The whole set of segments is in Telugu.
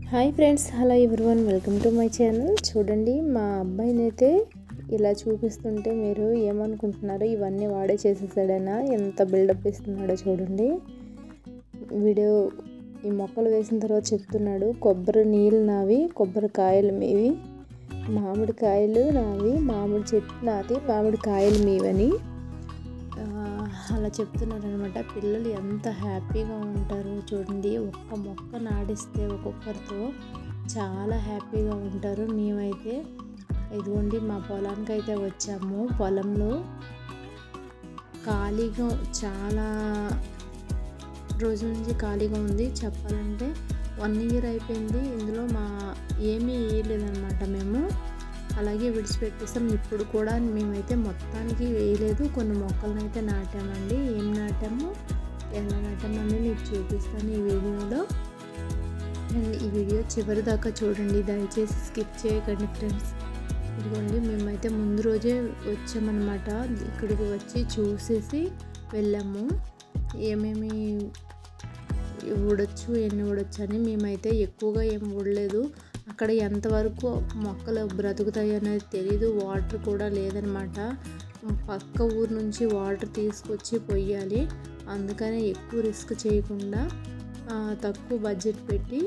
Hi friends, hello everyone, welcome to my channel. చూడండి, మా అబ్బాయినైతే ఇలా చూపిస్తుంటే మీరు ఏమనుకుంటున్నారు? ఇవన్నీ వాడే చేసేసాడైనా ఎంత బిల్డప్ ఇస్తున్నాడో చూడండి. వీడియో ఈ మొక్కలు వేసిన తర్వాత చెప్తున్నాడు, కొబ్బరి నీళ్ళు నావి, కొబ్బరికాయలు మీవి, మామిడికాయలు నావి, మామిడి చెట్టు నాది, మామిడికాయలు మీవని అలా చెప్తున్నాడు అనమాట. పిల్లలు ఎంత హ్యాపీగా ఉంటారో చూడండి. ఒక్క మొక్క నాటిస్తే ఒక్కొక్కరితో చాలా హ్యాపీగా ఉంటారు. మేమైతే ఇదిగోండి మా పొలానికి అయితే వచ్చాము. పొలంలో ఖాళీగా చాలా రోజుల నుంచి ఖాళీగా ఉంది. చెప్పాలంటే 1 year అయిపోయింది. ఇందులో ఏమీ వేయలేదన్నమాట. మేము అలాగే విడిచిపెట్టేసాం. ఇప్పుడు కూడా మేమైతే మొత్తానికి వేయలేదు. కొన్ని మొక్కలను అయితే నాటామండి. ఏం నాటాము, ఎలా నాటామని మీకు చూపిస్తాను ఈ వీడియోలో. అండ్ ఈ వీడియో చివరి దాకా చూడండి, దయచేసి స్కిప్ చేయకండి ఫ్రెండ్స్. ఇదిగోండి, మేమైతే ముందు రోజే వచ్చామన్నమాట. ఇక్కడికి వచ్చి చూసేసి వెళ్ళాము. ఏమేమి ఊడొచ్చు, ఎన్ని ఊడొచ్చు అని. మేమైతే ఎక్కువగా ఏం ఊడలేదు. అక్కడ ఎంతవరకు మొక్కలు బ్రతుకుతాయి అనేది తెలీదు. వాటర్ కూడా లేదనమాట. పక్క ఊరు నుంచి వాటర్ తీసుకొచ్చి పొయ్యాలి. అందుకనే ఎక్కువ రిస్క్ చేయకుండా తక్కువ బడ్జెట్ పెట్టి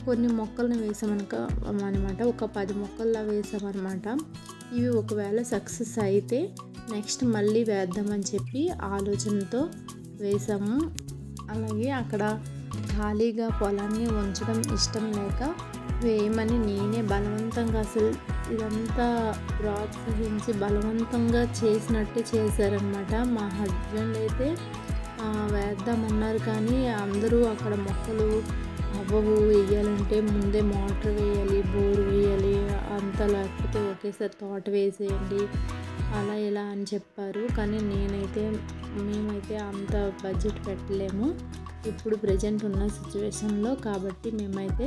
కొన్ని మొక్కలను వేసామనమాట. ఒక 10 మొక్కల్లా వేసామన్నమాట. ఇవి ఒకవేళ సక్సెస్ అయితే నెక్స్ట్ మళ్ళీ వేద్దామని చెప్పి ఆలోచనతో వేసాము. అలాగే అక్కడ ఖాళీగా పొలాన్ని ఉంచడం ఇష్టం లేక వేయమని నేనే బలవంతంగా, అసలు ఇదంతా ప్రోత్సహించి బలవంతంగా చేసినట్టే చేశారనమాట. మా హస్బెండ్ అయితే వేద్దామన్నారు, కానీ అందరూ అక్కడ మొక్కలు అవ్వవు, వేయాలంటే ముందే మోటార్ వేయాలి, బోర్ వేయాలి, అంత లేకపోతే ఒకేసారి తోట వేసేయండి, అలా ఇలా అని చెప్పారు. కానీ మేమైతే అంత బడ్జెట్ పెట్టలేము ఇప్పుడు ప్రజెంట్ ఉన్న సిచ్యువేషన్లో. కాబట్టి మేమైతే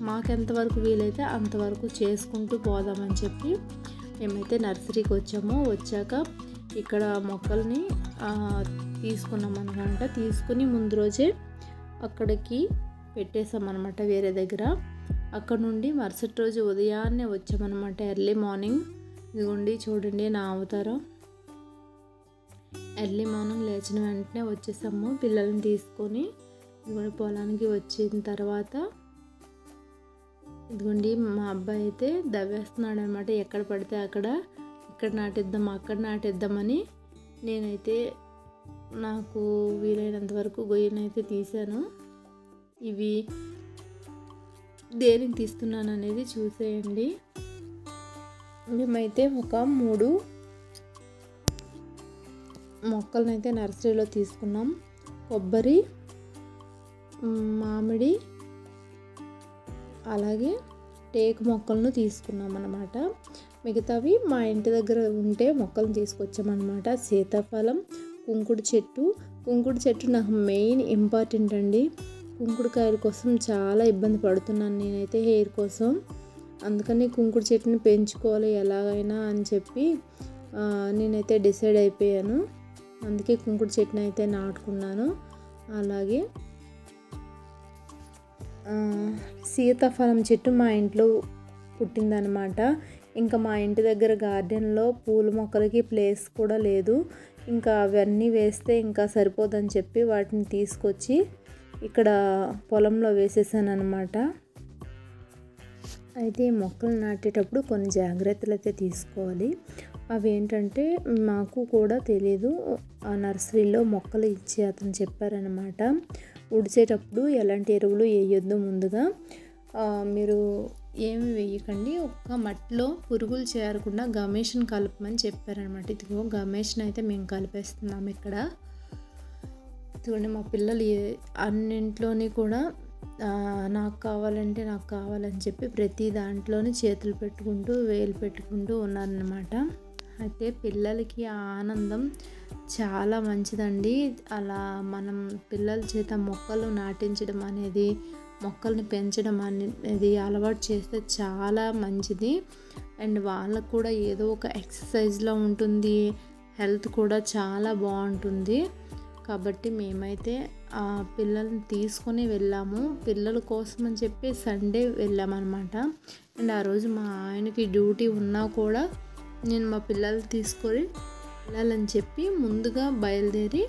మాకెంతవరకు వీలైతే అంతవరకు చేసుకుంటూ పోదామని చెప్పి మేమైతే నర్సరీకి వచ్చాము. వచ్చాక ఇక్కడ మొక్కల్ని తీసుకున్నాం అనమాట. తీసుకుని ముందు రోజే అక్కడికి పెట్టేసామన్నమాట వేరే దగ్గర. అక్కడ నుండి మరుసటి రోజు ఉదయాన్నే వచ్చామన్నమాట, ఎర్లీ మార్నింగ్. ఇదిగోండి చూడండి నా అవతారం. ఎర్లీ మార్నింగ్ లేచిన వెంటనే వచ్చేసాము పిల్లల్ని తీసుకొని. ఇదిగోండి పొలానికి వచ్చిన తర్వాత ఇదిగోండి మా అబ్బాయి అయితే దవ్వేస్తున్నాడు అనమాట. ఎక్కడ పడితే అక్కడ, ఇక్కడ నాటిద్దాం, అక్కడ నాటిద్దామని. నేనైతే నాకు వీలైనంత వరకు గొయ్యనైతే తీసాను. ఇవి దేనికి తీస్తున్నాను అనేది చూసేయండి. మేమైతే ఒక 3 మొక్కలను అయితే నర్సరీలో తీసుకున్నాం. కొబ్బరి, మామిడి, అలాగే టేకు మొక్కలను తీసుకున్నాం అన్నమాట. మిగతావి మా ఇంటి దగ్గర ఉంటే మొక్కలను తీసుకొచ్చామన్నమాట. సీతాఫలం, కుంకుడు చెట్టు నాకు మెయిన్ ఇంపార్టెంట్ అండి. కుంకుడుకాయల కోసం చాలా ఇబ్బంది పడుతున్నాను నేనైతే హెయిర్ కోసం. అందుకని కుంకుడు చెట్టుని పెంచుకోవాలి ఎలాగైనా అని చెప్పి నేనైతే డిసైడ్ అయిపోయాను. అందుకే కుంకుడు చెట్టుని అయితే నాటుకున్నాను. అలాగే సీతాఫలం చెట్టు మా ఇంట్లో పుట్టిందనమాట. ఇంకా మా ఇంటి దగ్గర గార్డెన్లో పూల మొక్కలకి ప్లేస్ కూడా లేదు. ఇంకా అవన్నీ వేస్తే ఇంకా సరిపోదని చెప్పి వాటిని తీసుకొచ్చి ఇక్కడ పొలంలో వేసేసాను అనమాట. అయితే ఈ మొక్కలు నాటేటప్పుడు కొన్ని జాగ్రత్తలు అయితే తీసుకోవాలి. అవి ఏంటంటే మాకు కూడా తెలీదు. ఆ నర్సరీలో మొక్కలు ఇచ్చి అతను చెప్పారనమాట. ఉడిచేటప్పుడు ఎలాంటి ఎరువులు వేయొద్దు, ముందుగా మీరు ఏమి వేయకండి, ఒక్క మట్టిలో పురుగులు చేరకుండా గమేషన్ కలపమని చెప్పారనమాట. ఇదిగో గమేషన్ అయితే మేము కలిపేస్తున్నాం ఇక్కడ. ఇదిగోండి మా పిల్లలు అన్నింట్లోని కూడా నాకు కావాలని చెప్పి ప్రతి దాంట్లోని చేతులు పెట్టుకుంటూ వేలు పెట్టుకుంటూ ఉన్నారనమాట. అయితే పిల్లలకి ఆ ఆనందం చాలా మంచిదండి. అలా మనం పిల్లల చేత మొక్కలు నాటించడం అనేది, మొక్కల్ని పెంచడం అనేది అలవాటు చేస్తే చాలా మంచిది. అండ్ వాళ్ళకు కూడా ఏదో ఒక ఎక్సర్సైజ్లో ఉంటుంది, హెల్త్ కూడా చాలా బాగుంటుంది. కాబట్టి మేమైతే పిల్లల్ని తీసుకొని వెళ్ళాము. పిల్లల కోసం అని చెప్పి సండే వెళ్ళామన్నమాట. అండ్ ఆ రోజు మా ఆయనకి డ్యూటీ ఉన్నా కూడా నేను మా పిల్లల్ని తీసుకొని వెళ్ళాలని చెప్పి ముందుగా బయలుదేరి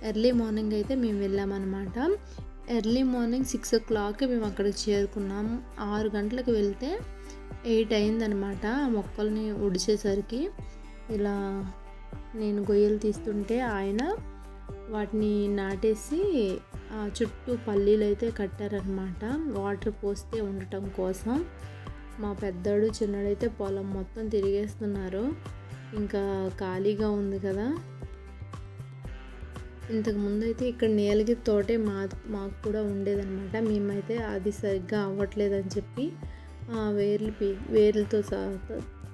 ఎర్లీ మార్నింగ్ అయితే మేము వెళ్ళామన్నమాట. ఎర్లీ మార్నింగ్ 6 o'clock మేము అక్కడికి చేరుకున్నాము. 6 గంటలకు వెళ్తే 8 అయిందనమాట. ఆ మొక్కల్ని ఉడిచేసరికి ఇలా నేను గొయ్యలు తీస్తుంటే ఆయన వాటిని నాటేసి చుట్టూ పల్లీలు అయితే కట్టారనమాట, వాటర్ పోస్తే ఉండటం కోసం. మా పెద్దోడు చిన్నడైతే పొలం మొత్తం తిరిగేస్తున్నారు. ఇంకా ఖాళీగా ఉంది కదా. ఇంతకుముందు అయితే ఇక్కడ నీలగిరి తోటే మాకు కూడా ఉండేదన్నమాట. మేమైతే అది సరిగ్గా అవ్వట్లేదని చెప్పి వేర్లతో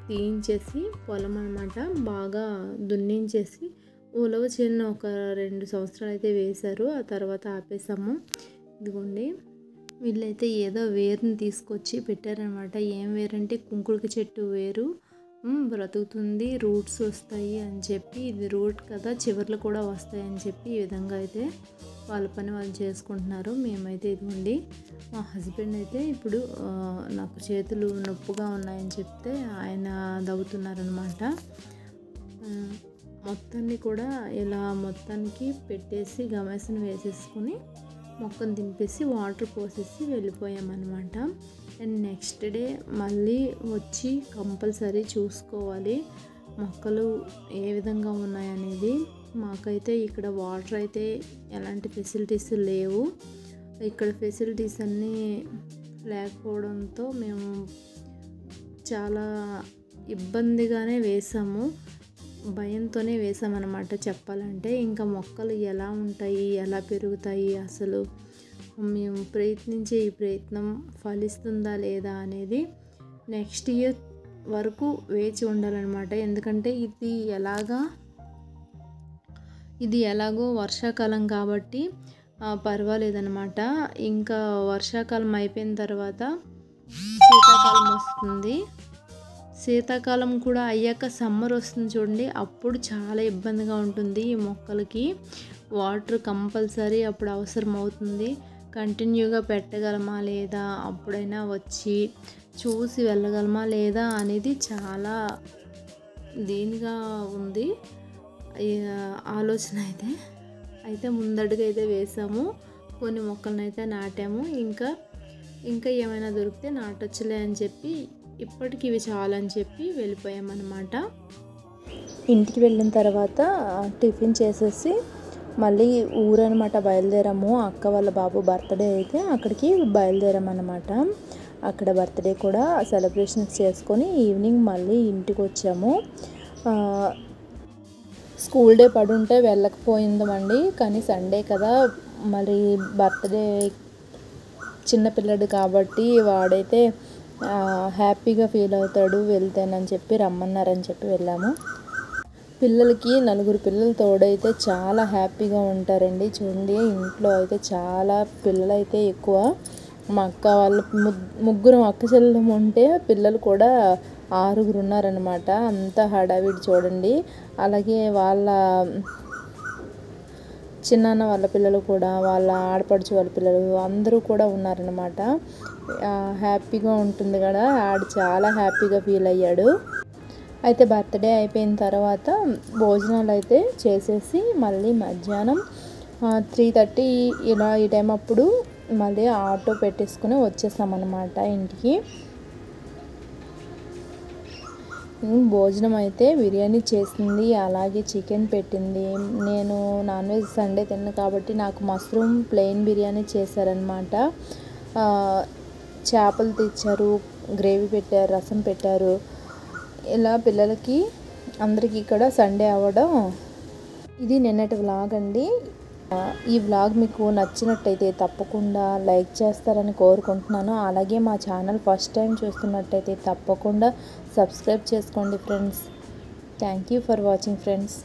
తీయించేసి పొలం అనమాట బాగా దున్నించేసి ఉలవ చేను ఒక 2 సంవత్సరాలు అయితే వేశారు. ఆ తర్వాత ఆపేసాము. ఇదిగోండి, వీళ్ళైతే ఏదో వేరుని తీసుకొచ్చి పెట్టారనమాట. ఏం వేరంటే కుంకుడుకి చెట్టు వేరు బ్రతుకుతుంది, రూట్స్ వస్తాయి అని చెప్పి, ఇది రూట్ కదా చివర్లు కూడా వస్తాయి అని చెప్పి ఈ విధంగా అయితే వాళ్ళ పని వాళ్ళు చేసుకుంటున్నారు. మేమైతే ఇదిగోండి, మా హస్బెండ్ అయితే ఇప్పుడు నాకు చేతులు నొప్పుగా ఉన్నాయని చెప్తే ఆయన దవ్వుతున్నారనమాట. మొత్తాన్ని కూడా ఇలా మొత్తానికి పెట్టేసి గమేసను వేసేసుకొని మొక్కను దింపేసి వాటర్ పోసేసి వెళ్ళిపోయామన్నమాట. అండ్ నెక్స్ట్ డే మళ్ళీ వచ్చి కంపల్సరీ చూసుకోవాలి మొక్కలు ఏ విధంగా ఉన్నాయనేది. మాకైతే ఇక్కడ వాటర్ అయితే ఎలాంటి ఫెసిలిటీస్ లేవు. ఇక్కడ ఫెసిలిటీస్ అన్నీ లేకపోవడంతో మేము చాలా ఇబ్బందిగానే వేసాము, భయంతోనే వేసామన్నమాట చెప్పాలంటే. ఇంకా మొక్కలు ఎలా ఉంటాయి, ఎలా పెరుగుతాయి, అసలు మేము ప్రయత్నించే ఈ ప్రయత్నం ఫలిస్తుందా లేదా అనేది నెక్స్ట్ ఇయర్ వరకు వేచి ఉండాలన్నమాట. ఎందుకంటే ఇది ఎలాగో వర్షాకాలం కాబట్టి పర్వాలేదన్నమాట. ఇంకా వర్షాకాలం అయిపోయిన తర్వాత శీతాకాలం వస్తుంది. శీతాకాలం కూడా అయ్యాక సమ్మర్ వస్తుంది చూడండి, అప్పుడు చాలా ఇబ్బందిగా ఉంటుంది ఈ మొక్కలకి. వాటర్ కంపల్సరీ అప్పుడు అవసరం అవుతుంది. కంటిన్యూగా పెట్టగలమా లేదా, అప్పుడైనా వచ్చి చూసి వెళ్ళగలమా లేదా అనేది చాలా దీనిగా ఉంది ఆలోచన అయితే ముందడుగు అయితే వేసాము. కొన్ని మొక్కలను అయితే నాటాము. ఇంకా ఏమైనా దొరికితే నాటొచ్చులే అని చెప్పి ఇప్పటికి ఇవి చాలని చెప్పి వెళ్ళిపోయామన్నమాట. ఇంటికి వెళ్ళిన తర్వాత టిఫిన్ చేసేసి మళ్ళీ ఊరనమాట బయలుదేరాము. అక్క వాళ్ళ బాబు బర్త్డే అయితే అక్కడికి బయలుదేరామన్నమాట. అక్కడ బర్త్డే కూడా సెలబ్రేషన్స్ చేసుకొని ఈవినింగ్ మళ్ళీ ఇంటికి వచ్చాము. స్కూల్ డే పడుంటే వెళ్ళకపోయిందామండి, కానీ సండే కదా, మరి బర్త్డే చిన్నపిల్లడు కాబట్టి వాడైతే హ్యాపీగా ఫీల్ అవుతాడు వెళ్తేనని చెప్పి రమ్మన్నారని చెప్పి వెళ్ళాము. పిల్లలకి 4 పిల్లలు తోడైతే చాలా హ్యాపీగా ఉంటారండి. చూడండి, ఇంట్లో అయితే చాలా పిల్లలు అయితే ఎక్కువ. మా అక్క వాళ్ళు ముగ్గురు అక్క చెల్లెలు ఉంటే పిల్లలు కూడా 6 ఉన్నారనమాట. అంత హడావిడి చూడండి. అలాగే వాళ్ళ చిన్నాన్న వాళ్ళ పిల్లలు కూడా, వాళ్ళ ఆడపడుచు వాళ్ళ పిల్లలు అందరూ కూడా ఉన్నారనమాట. హ్యాపీగా ఉంటుంది కదా, ఆడు చాలా హ్యాపీగా ఫీల్ అయ్యాడు. అయితే బర్త్డే అయిపోయిన తర్వాత భోజనాలు అయితే చేసేసి మళ్ళీ మధ్యాహ్నం 3:30 ఇలా ఈ టైం అప్పుడు మళ్ళీ ఆటో పెట్టేసుకుని వచ్చేసామన్నమాట ఇంటికి. భోజనం అయితే బిర్యానీ చేసింది, అలాగే చికెన్ పెట్టింది. నేను నాన్ వెజ్ సండే తిన్నాను కాబట్టి నాకు మష్రూమ్ ప్లెయిన్ బిర్యానీ చేశారనమాట. చేపలు తెచ్చారు, గ్రేవీ పెట్టారు, రసం పెట్టారు. ఇలా పిల్లలకి అందరికీ ఇక్కడ సండే అవ్వడం. ఇది నిన్నటి వ్లాగ్ అండి. ఈ వ్లాగ్ మీకు నచ్చినట్టయితే తప్పకుండా లైక్ చేస్తారని కోరుకుంటున్నాను. అలాగే మా ఛానల్ ఫస్ట్ టైం చూస్తున్నట్టయితే తప్పకుండా సబ్స్క్రైబ్ చేసుకోండి friends. Thank you for watching friends.